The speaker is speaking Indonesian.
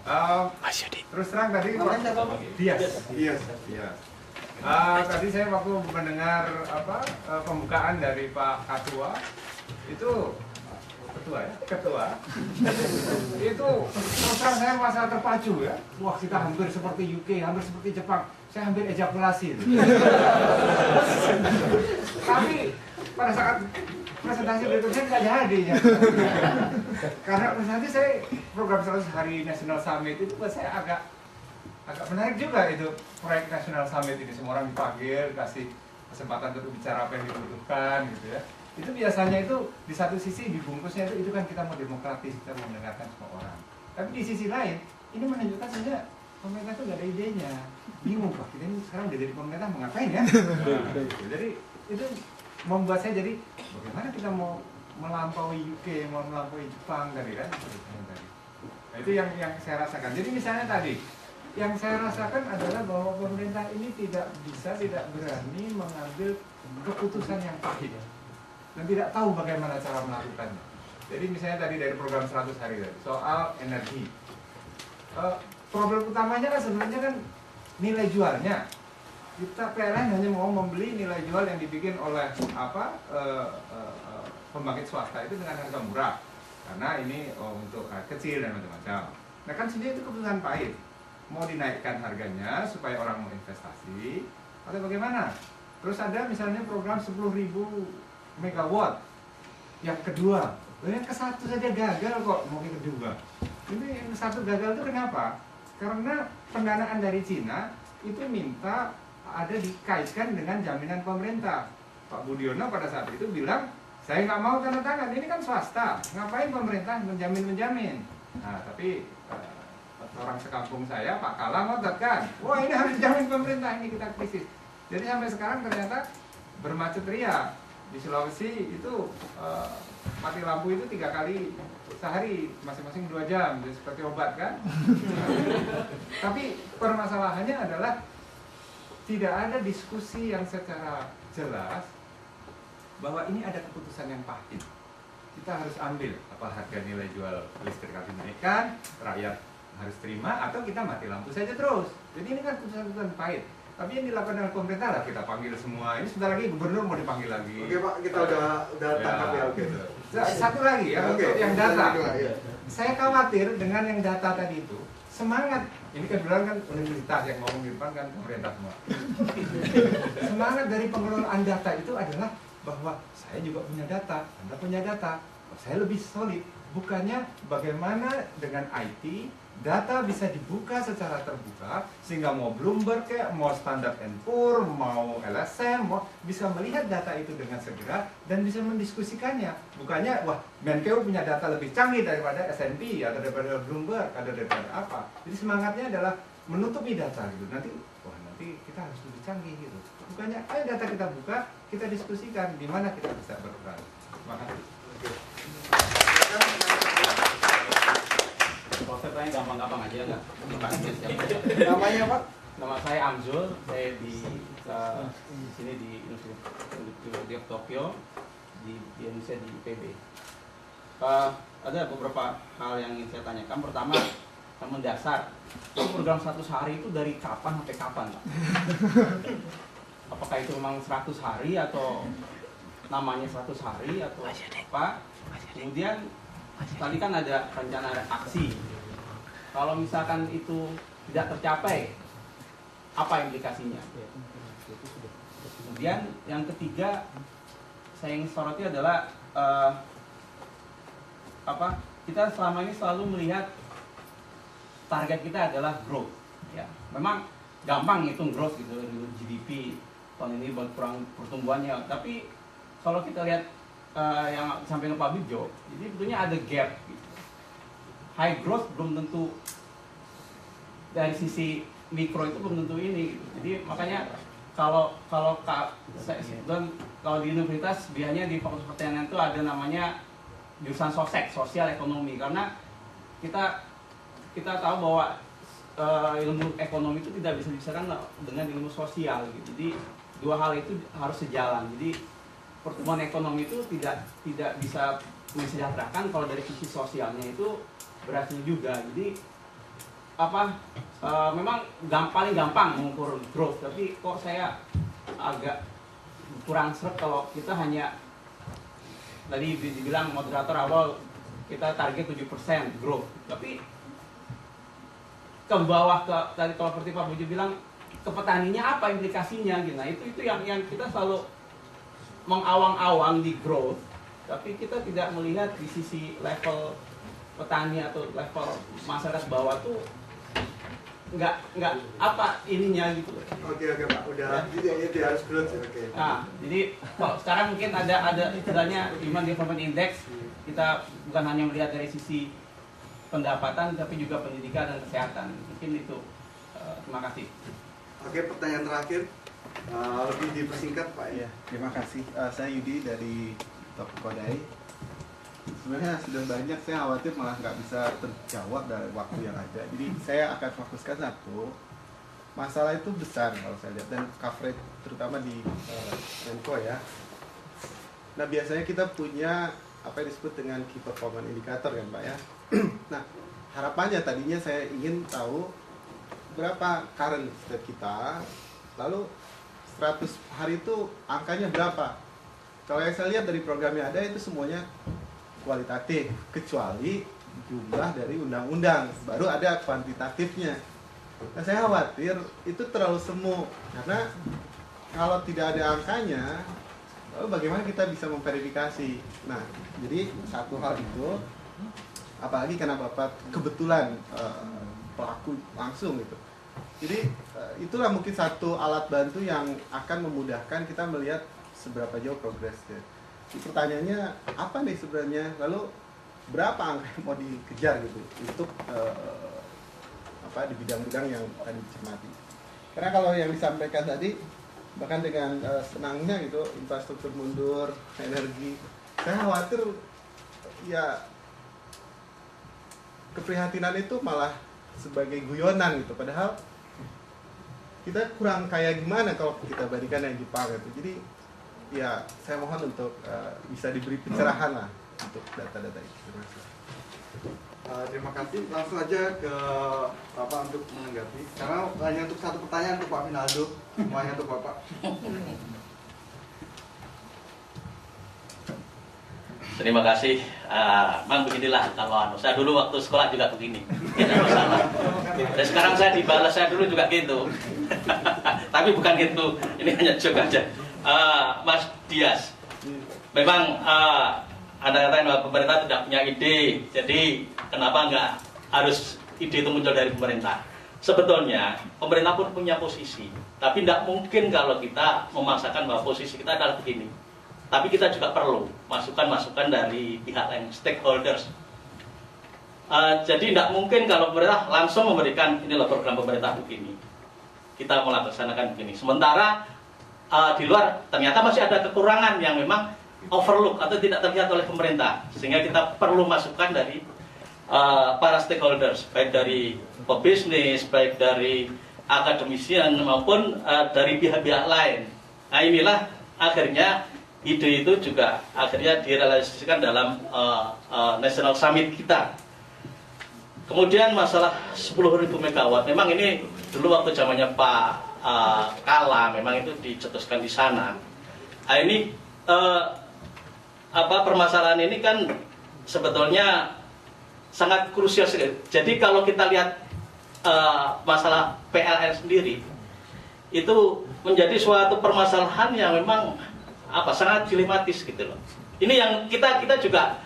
Terus terang tadi Dias. Tadi saya waktu mendengar pembukaan dari Pak Ketua itu itu terus terang saya merasa terpacu ya. Wah, kita hampir seperti UK, hampir seperti Jepang. Saya hampir ejakulasi. Tapi pada saat presentasi berikutnya nggak jadi ya. Karena nanti saya program 100 hari National Summit itu buat saya agak menarik juga itu proyek National Summit ini. Semua orang dipanggil, kasih kesempatan untuk bicara apa yang dibutuhkan gitu ya. Itu biasanya itu di satu sisi dibungkusnya itu kan kita mau demokratis, kita mau mendengarkan semua orang. Tapi di sisi lain ini menunjukkan saja pemerintah itu nggak ada idenya, bingung Pak. Kita ini sekarang udah jadi pemerintah mau ngapain ya? Jadi itu membuat saya jadi bagaimana kita mau melampaui UK, mau melampaui Jepang tadi kan? Nah, itu yang saya rasakan. Jadi misalnya tadi yang saya rasakan adalah bahwa pemerintah ini tidak berani mengambil keputusan yang pahit dan tidak tahu bagaimana cara melakukannya. Jadi misalnya tadi dari program 100 hari tadi soal energi, problem utamanya kan sebenarnya kan nilai jualnya. Kita PLN hanya mau membeli nilai jual yang dibikin oleh pembangkit swasta itu dengan harga murah karena ini untuk kecil dan macam-macam. Nah kan sebenarnya itu keputusan pahit. Mau dinaikkan harganya supaya orang mau investasi atau bagaimana? Terus ada misalnya program 10.000 megawatt yang kedua, yang ke satu saja gagal kok, mau yang kedua. Ini yang satu gagal itu kenapa? Karena pendanaan dari Cina itu minta ada dikaitkan dengan jaminan pemerintah. Pak Budiono pada saat itu bilang, saya nggak mau tanda tangan, ini kan swasta, ngapain pemerintah menjamin? Nah tapi orang sekampung saya, Pak Kala ngotot kan, wah ini harus dijamin pemerintah, ini kita krisis. Jadi sampai sekarang ternyata bermacet ria. Di Sulawesi itu mati lampu itu 3 kali sehari, masing-masing 2 jam, jadi seperti obat kan. Tapi permasalahannya adalah tidak ada diskusi yang secara jelas bahwa ini ada keputusan yang pahit. Kita harus ambil apa harga nilai jual listrik harus dinaikkan, rakyat harus terima, atau kita mati lampu saja terus. Jadi ini kan keputusan pahit. Tapi yang dilakukan oleh pemerintah lah, kita panggil semua. Ini sebentar lagi gubernur mau dipanggil lagi. Oke Pak, kita udah tangkap ya. Oke. Satu lagi ya, untuk yang data. Saya khawatir dengan yang data tadi itu semangat. Ini kebetulan kan universitas yang ngomong di depan kan pemerintah semua. Semangat dari pengelolaan data itu adalah bahwa saya juga punya data, Anda punya data, saya lebih solid. Bukannya bagaimana dengan IT data bisa dibuka secara terbuka sehingga mau Bloomberg kayak mau Standard & Poor's, mau LSM, mau bisa melihat data itu dengan segera dan bisa mendiskusikannya. Bukannya wah Menkeu punya data lebih canggih daripada S&P atau daripada Bloomberg atau daripada apa. Jadi semangatnya adalah menutupi data gitu. Nanti kita harus lebih canggih gitu. Bukannya ayo data kita buka, kita diskusikan di mana kita bisa berperan. Terima kasih. Kalau saya tanya gampang-gampang aja nggak? Namanya Pak? Nama saya Amzul, saya di sini di University of Tokyo, di Indonesia di IPB. Ada beberapa hal yang ingin saya tanyakan. Pertama, yang mendasar, program 100 hari itu dari kapan sampai kapan, Pak? Apakah itu memang 100 hari atau namanya 100 hari atau apa? Kemudian tadi kan ada rencana ada aksi. Kalau misalkan itu tidak tercapai, apa implikasinya? Kemudian yang ketiga, saya ingin soroti adalah kita selama ini selalu melihat target kita adalah growth. Ya, memang gampang ngitung growth gitu, GDP tahun ini berkurang pertumbuhannya. Tapi kalau kita lihat yang sampai ke Pak Bijo, jadi sebetulnya ada gap. Gitu. High growth belum tentu dari sisi mikro itu belum tentu ini. Gitu. Jadi makanya kalau di universitas biasanya di Fakultas Pertanian itu ada namanya jurusan sosek, sosial ekonomi, karena kita tahu bahwa ilmu ekonomi itu tidak bisa dipisahkan dengan ilmu sosial. Gitu. Jadi dua hal itu harus sejalan. Jadi pertumbuhan ekonomi itu tidak bisa mensejahterakan kalau dari sisi sosialnya itu berhasil juga. Jadi memang paling gampang mengukur growth, tapi kok saya agak kurang seret kalau kita hanya tadi dibilang moderator awal kita target 7% growth, tapi ke bawah tadi kalau seperti Pak Buju bilang ke petaninya apa implikasinya gitu. Nah, itu yang kita selalu mengawang-awang di growth, tapi kita tidak melihat di sisi level petani atau level masyarakat bawah tuh nggak apa ininya gitu. Oke Pak, udah jadi harus growth ya. Oke. Nah, jadi kalau sekarang mungkin ada istilahnya Human Development Index, kita bukan hanya melihat dari sisi pendapatan tapi juga pendidikan dan kesehatan. Mungkin itu. Terima kasih. Oke, pertanyaan terakhir, lebih dipersingkat Pak ya. Iya, terima kasih. Saya Yudi dari Toko Kodai. Sebenarnya sudah banyak, saya khawatir malah nggak bisa terjawab dari waktu yang ada. Jadi saya akan fokuskan satu, masalah itu besar kalau saya lihat, dan coverage terutama di Menko ya. Nah, biasanya kita punya apa yang disebut dengan key performance indicator kan Pak ya. Nah, harapannya tadinya saya ingin tahu berapa current state kita, lalu 100 hari itu angkanya berapa. Kalau yang saya lihat dari program yang ada itu semuanya kualitatif, kecuali jumlah dari undang-undang, baru ada kuantitatifnya. Nah, saya khawatir itu terlalu semu, karena kalau tidak ada angkanya, lalu bagaimana kita bisa memverifikasi. Nah, jadi satu hal itu, apalagi karena Bapak kebetulan pelaku langsung gitu. Jadi itulah mungkin satu alat bantu yang akan memudahkan kita melihat seberapa jauh progresnya. Pertanyaannya apa nih sebenarnya, lalu berapa angka yang mau dikejar gitu untuk di bidang-bidang yang tadi dicermati. Karena kalau yang disampaikan tadi bahkan dengan senangnya gitu, infrastruktur mundur, energi, saya khawatir ya keprihatinan itu malah sebagai guyonan gitu, padahal kita kurang kaya gimana kalau kita bandingkan yang Jepang gitu. Jadi ya saya mohon untuk bisa diberi pencerahan lah untuk data-data itu. Terima kasih. Terima kasih. Langsung aja ke Bapak untuk menanggapi. Karena hanya untuk satu pertanyaan untuk Pak Vinaldo, semuanya untuk Bapak. Terima kasih. Memang beginilah kalau saya dulu waktu sekolah juga begini, tidak masalah. Dan sekarang saya dibalas, saya dulu juga gitu. Tapi bukan gitu. Ini hanya joke aja. Mas Dias, memang Anda katakan bahwa pemerintah tidak punya ide, jadi kenapa nggak harus ide itu muncul dari pemerintah? Sebetulnya pemerintah pun punya posisi, tapi tidak mungkin kalau kita memaksakan bahwa posisi kita adalah begini. Tapi kita juga perlu masukan-masukan dari pihak lain, stakeholders. Jadi tidak mungkin kalau pemerintah langsung memberikan inilah program pemerintah begini, kita melaksanakan begini. Sementara di luar ternyata masih ada kekurangan yang memang overlook atau tidak terlihat oleh pemerintah, sehingga kita perlu masukan dari para stakeholders, baik dari pebisnis, baik dari akademisian maupun dari pihak-pihak lain. Nah, inilah akhirnya ide itu juga akhirnya direalisasikan dalam National Summit kita. Kemudian masalah 10.000 megawatt, memang ini dulu waktu zamannya Pak Kala, memang itu dicetuskan di sana. Nah, ini permasalahan ini kan sebetulnya sangat krusial sekali. Jadi kalau kita lihat masalah PLN sendiri, itu menjadi suatu permasalahan yang memang sangat dilematis gitu loh. Ini yang kita juga